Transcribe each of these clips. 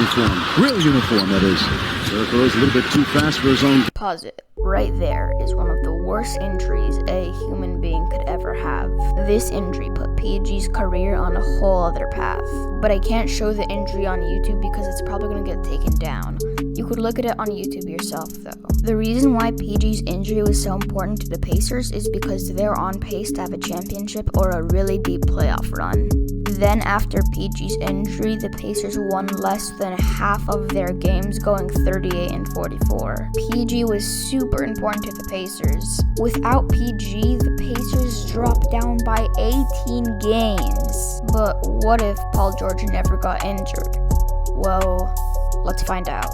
uniform. Real uniform, that is. Jericho's a little bit too fast for his own. Pause it. Right there is one of the worst injuries a human being could ever have. This injury put PG's career on a whole other path. But I can't show the injury on YouTube because it's probably going to get taken down. You could look at it on YouTube yourself, though. The reason why PG's injury was so important to the Pacers is because they're on pace to have a championship or a really deep playoff run. Then after PG's injury, the Pacers won less than half of their games, going 38-44. PG was super important to the Pacers. Without PG, the Pacers dropped down by 18 games. But what if Paul George never got injured? Well, let's find out.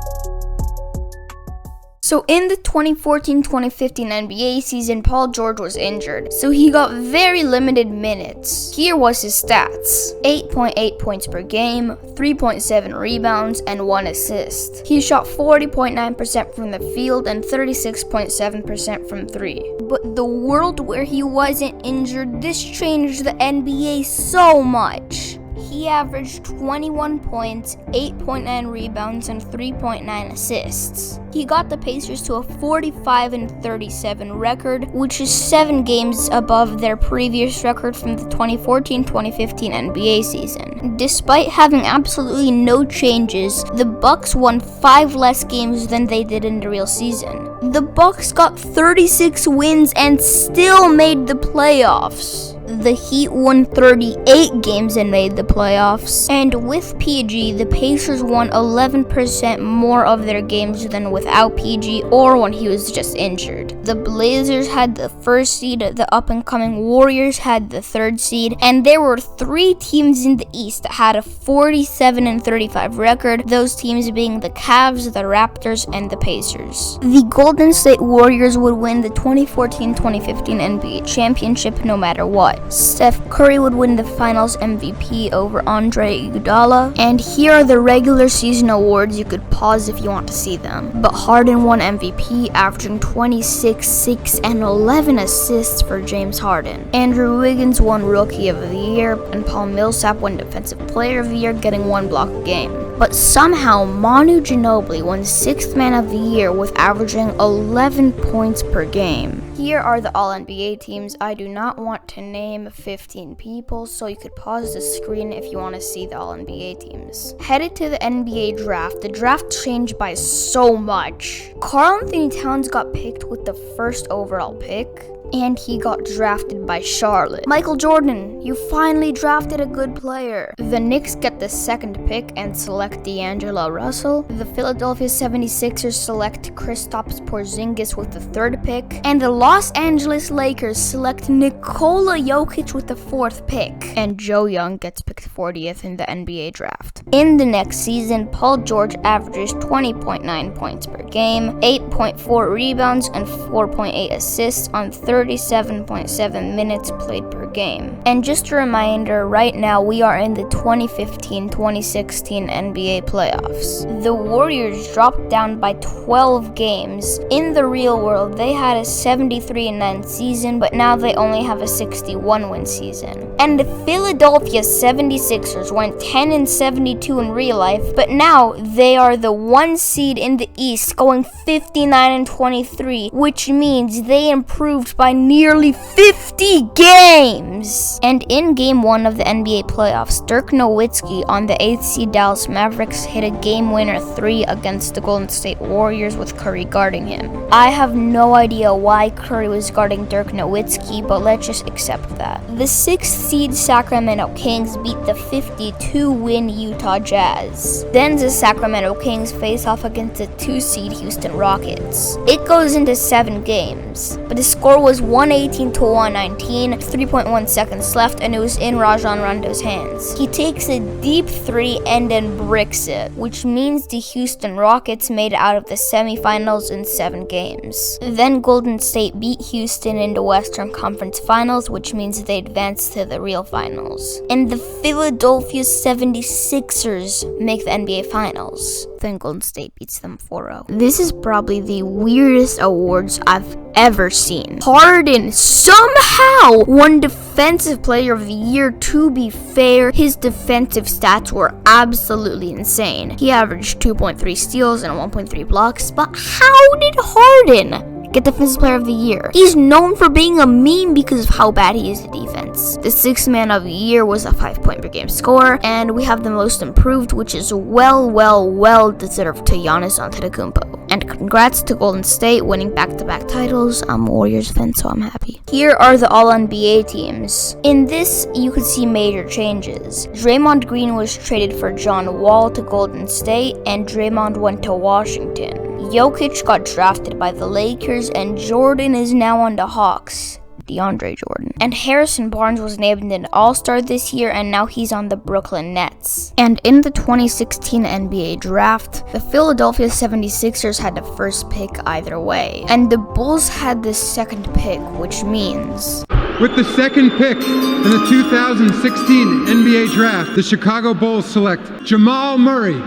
So in the 2014-2015 NBA season, Paul George was injured, so he got very limited minutes. Here was his stats: 8.8 points per game, 3.7 rebounds, and 1 assist. He shot 40.9% from the field and 36.7% from 3. But the world where he wasn't injured, this changed the NBA so much. He averaged 21 points, 8.9 rebounds, and 3.9 assists. He got the Pacers to a 45-37 record, which is 7 games above their previous record from the 2014-2015 NBA season. Despite having absolutely no changes, the Bucks won 5 less games than they did in the real season. The Bucks got 36 wins and still made the playoffs. The Heat won 38 games and made the playoffs. And with PG, the Pacers won 11% more of their games than without PG or when he was just injured. The Blazers had the 1st seed, the up-and-coming Warriors had the 3rd seed, and there were 3 teams in the East that had a 47-35 record, those teams being the Cavs, the Raptors, and the Pacers. The Golden State Warriors would win the 2014-2015 NBA championship no matter what. Steph Curry would win the Finals MVP over Andre Iguodala, and here are the regular season awards. You could pause if you want to see them. But Harden won MVP, averaging 26, 6, and 11 assists for James Harden. Andrew Wiggins won Rookie of the Year, and Paul Millsap won Defensive Player of the Year, getting 1 block a game. But somehow Manu Ginobili won 6th Man of the Year with averaging 11 points per game. Here are the All-NBA teams. I do not want to name 15 people, so you could pause the screen if you want to see the All-NBA teams. Headed to the NBA draft, the draft changed by so much. Karl Anthony Towns got picked with the 1st overall pick, and he got drafted by Charlotte. Michael Jordan, you finally drafted a good player. The Knicks get the 2nd pick and select D'Angelo Russell. The Philadelphia 76ers select Kristaps Porzingis with the 3rd pick. And the Los Angeles Lakers select Nikola Jokic with the 4th pick. And Joe Young gets picked 40th in the NBA draft. In the next season, Paul George averages 20.9 points per game, 8.4 rebounds, and 4.8 assists on 37.7 minutes played per game. And just a reminder, right now we are in the 2015-2016 NBA playoffs. The Warriors dropped down by 12 games. In the real world, they had a 73-9 season, but now they only have a 61-win season. And the Philadelphia 76ers went 10-72 in real life, but now they are the 1 seed in the East, going 59-23, which means they improved by nearly 50 games. And in Game 1 of the NBA playoffs, Dirk Nowitzki on the 8th seed Dallas Mavericks hit a game-winner 3 against the Golden State Warriors with Curry guarding him. I have no idea why Curry was guarding Dirk Nowitzki, but let's just accept that. The 6th seed Sacramento Kings beat the 52-win Utah Jazz. Then the Sacramento Kings face off against the 2 seed Houston Rockets. It goes into 7 games, but the score was 118-119, 3.1 seconds left, and it was in Rajon Rondo's hands. He takes a deep 3 and then bricks it, which means the Houston Rockets made it out of the semifinals in 7 games. Then Golden State beat Houston in the Western Conference Finals, which means they advanced to the real finals. And the Philadelphia 76ers make the NBA Finals. Then Golden State beats them 4-0. This is probably the weirdest awards I've ever seen. Harden somehow won Defensive Player of the Year. To be fair, his defensive stats were absolutely insane. He averaged 2.3 steals and 1.3 blocks, but how did Harden get Defensive Player of the Year? He's known for being a meme because of how bad he is at defense. The 6th Man of the Year was a 5-point per game scorer, and we have the Most Improved, which is well deserved to Giannis Antetokounmpo. And congrats to Golden State winning back-to-back titles. I'm a Warriors fan, so I'm happy. Here are the All-NBA teams. In this, you could see major changes. Draymond Green was traded for John Wall to Golden State, and Draymond went to Washington. Jokic got drafted by the Lakers, and Jordan is now on the Hawks. DeAndre Jordan. And Harrison Barnes was named an All-Star this year, and now he's on the Brooklyn Nets. And in the 2016 NBA draft, the Philadelphia 76ers had the first pick either way. And the Bulls had the second pick, which means... With the second pick in the 2016 NBA draft, the Chicago Bulls select Jamal Murray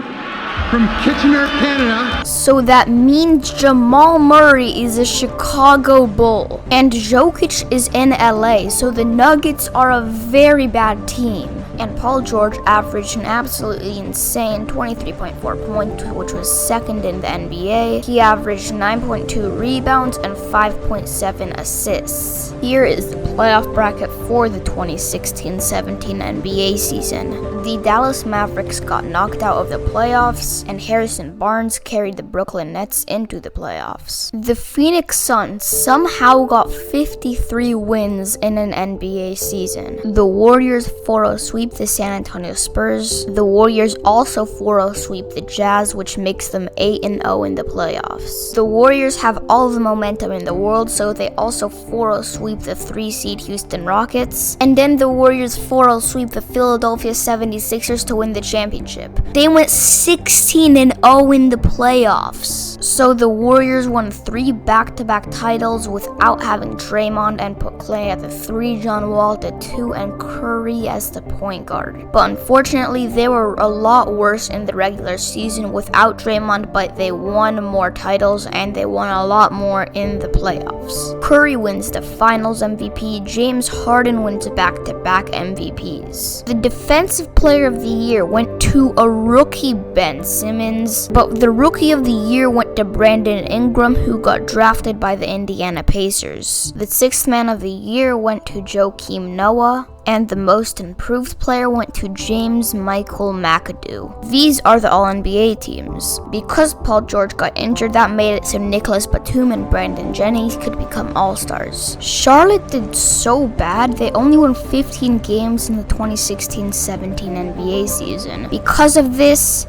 from Kitchener, Canada. So that means Jamal Murray is a Chicago Bull. And Jokic is in LA, so the Nuggets are a very bad team. And Paul George averaged an absolutely insane 23.4 points, which was second in the NBA. He averaged 9.2 rebounds and 5.7 assists. Here is the playoff bracket for the 2016-17 NBA season. The Dallas Mavericks got knocked out of the playoffs, and Harrison Barnes carried the Brooklyn Nets into the playoffs. The Phoenix Suns somehow got 53 wins in an NBA season. The Warriors 4-0 sweep the San Antonio Spurs. The Warriors also 4-0 sweep the Jazz, which makes them 8-0 in the playoffs. The Warriors have all the momentum in the world, so they also 4-0 sweep the 3-seed Houston Rockets. And then the Warriors 4-0 sweep the Philadelphia 76ers to win the championship. They went 16-0 in the playoffs. So the Warriors won 3 back-to-back titles without having Draymond, and put Klay at the 3, John Wall at the 2, and Curry as the point guard. But unfortunately, they were a lot worse in the regular season without Draymond, but they won more titles and they won a lot more in the playoffs. Curry wins the Finals MVP. James Harden wins back-to-back MVPs. The Defensive Player of the Year went to a rookie, Ben Simmons, but the Rookie of the Year went to Brandon Ingram, who got drafted by the Indiana Pacers. The 6th Man of the Year went to Joakim Noah, and the Most Improved Player went to James Michael McAdoo. These are the All-NBA teams. Because Paul George got injured, that made it so Nicholas Batum and Brandon Jennings could become All-Stars. Charlotte did so bad, they only won 15 games in the 2016-17 NBA season. Because of this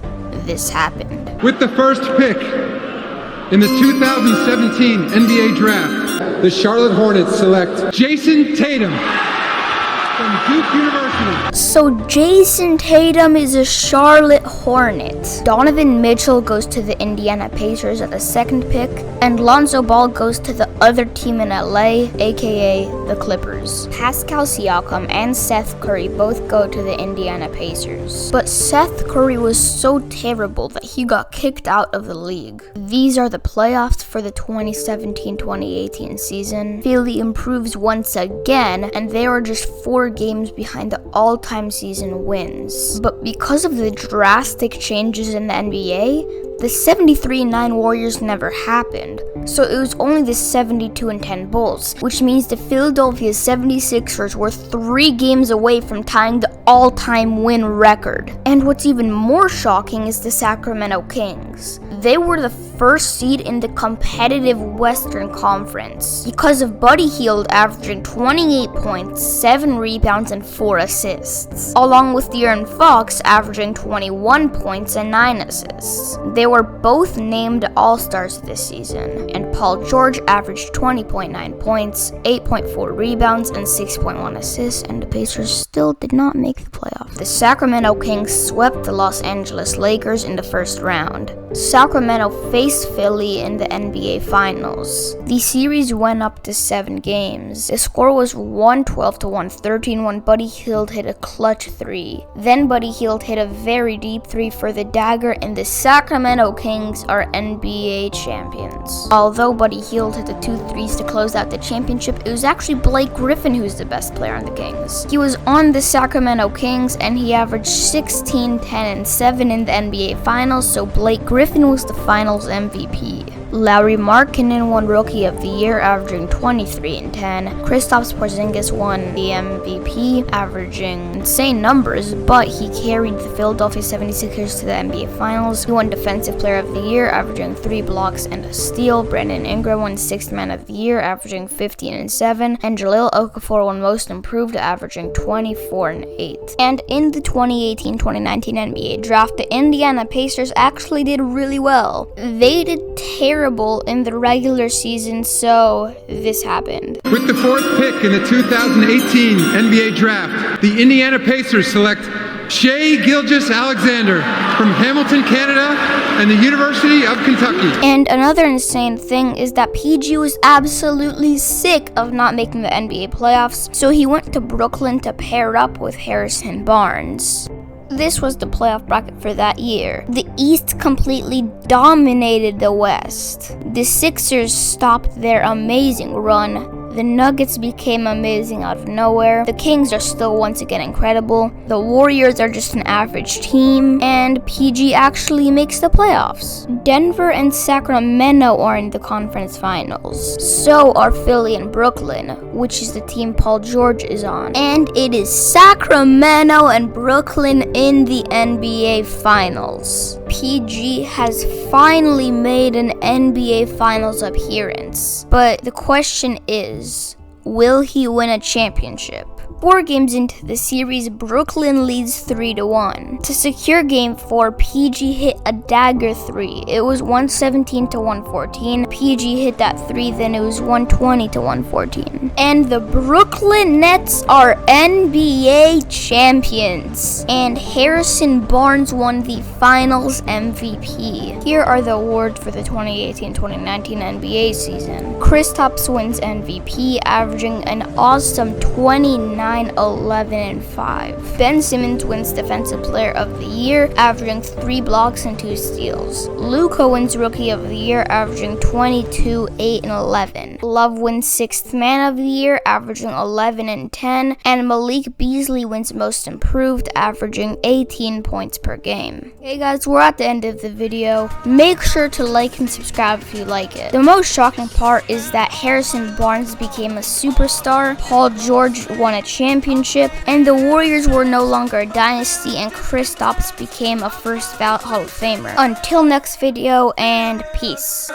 happened. With the first pick in the 2017 NBA draft, the Charlotte Hornets select Jason Tatum from Duke University. So Jason Tatum is a Charlotte Hornet. Donovan Mitchell goes to the Indiana Pacers at the second pick, and Lonzo Ball goes to the other team in LA, aka the Clippers. Pascal Siakam and Seth Curry both go to the Indiana Pacers. But Seth Curry was so terrible that he got kicked out of the league. These are the playoffs for the 2017-2018 season. Philly improves once again, and they are just 4 games behind the all-time season wins. But because of the drastic changes in the NBA, the 73-9 Warriors never happened. So it was only the 72-10 Bulls, which means the Philadelphia 76ers were 3 games away from tying the all-time win record. And what's even more shocking is the Sacramento Kings. They were the first seed in the competitive Western Conference because of Buddy Hield averaging 28 points, 7 rebounds, and 4 assists, along with De'Aaron Fox averaging 21 points and 9 assists. They were both named All-Stars this season, and Paul George averaged 20.9 points, 8.4 rebounds, and 6.1 assists, and the Pacers still did not make the playoffs. The Sacramento Kings swept the Los Angeles Lakers in the first round. Sacramento faced Philly in the NBA Finals. The series went up to 7 games. The score was 112 to 113 when Buddy Hield hit a clutch 3. Then Buddy Hield hit a very deep 3 for the dagger, and the Sacramento Kings are NBA champions. Although Buddy Hield hit the 2 threes to close out the championship, it was actually Blake Griffin who's the best player on the Kings. He was on the Sacramento Kings and he averaged 16, 10, and 7 in the NBA Finals, so Blake Griffin was the Finals MVP. Lauri Markkanen won Rookie of the Year, averaging 23 and 10. Kristaps Porzingis won the MVP, averaging insane numbers, but he carried the Philadelphia 76ers to the NBA Finals. He won Defensive Player of the Year, averaging 3 blocks and a steal. Brandon Ingram won Sixth Man of the Year, averaging 15 and 7. And Jahlil Okafor won Most Improved, averaging 24 and 8. And in the 2018-2019 NBA Draft, the Indiana Pacers actually did really well. They did terrible in the regular season, so this happened. With the 4th pick in the 2018 NBA Draft, the Indiana Pacers select Shai Gilgeous-Alexander from Hamilton, Canada, and the University of Kentucky. And another insane thing is that PG was absolutely sick of not making the NBA playoffs, so he went to Brooklyn to pair up with Harrison Barnes. This was the playoff bracket for that year. The East completely dominated the West. The Sixers stopped their amazing run. The Nuggets became amazing out of nowhere. The Kings are still once again incredible. The Warriors are just an average team. And PG actually makes the playoffs. Denver and Sacramento are in the conference finals. So are Philly and Brooklyn, which is the team Paul George is on. And it is Sacramento and Brooklyn in the NBA Finals. PG has finally made an NBA Finals appearance. But the question is, will he win a championship? 4 games into the series, Brooklyn leads 3-1. To secure game 4, PG hit a dagger 3. It was 117 to 114. PG hit that 3, then it was 120 to 114. And the Brooklyn Nets are NBA champions. And Harrison Barnes won the Finals MVP. Here are the awards for the 2018-2019 NBA season. Kristaps wins MVP, averaging an awesome 29, 11, and 5. Ben Simmons wins Defensive Player of the Year, averaging 3 blocks and 2 steals. Luka wins Rookie of the Year, averaging 22, 8, and 11. Love wins Sixth Man of the Year, averaging 11 and 10. And Malik Beasley wins Most Improved, averaging 18 points per game. Okay guys, we're at the end of the video. Make sure to like and subscribe if you like it. The most shocking part is that Harrison Barnes became a superstar, Paul George won a championship, and the Warriors were no longer a dynasty, and Kristaps became a first ballot Hall of Famer. Until next video, and peace.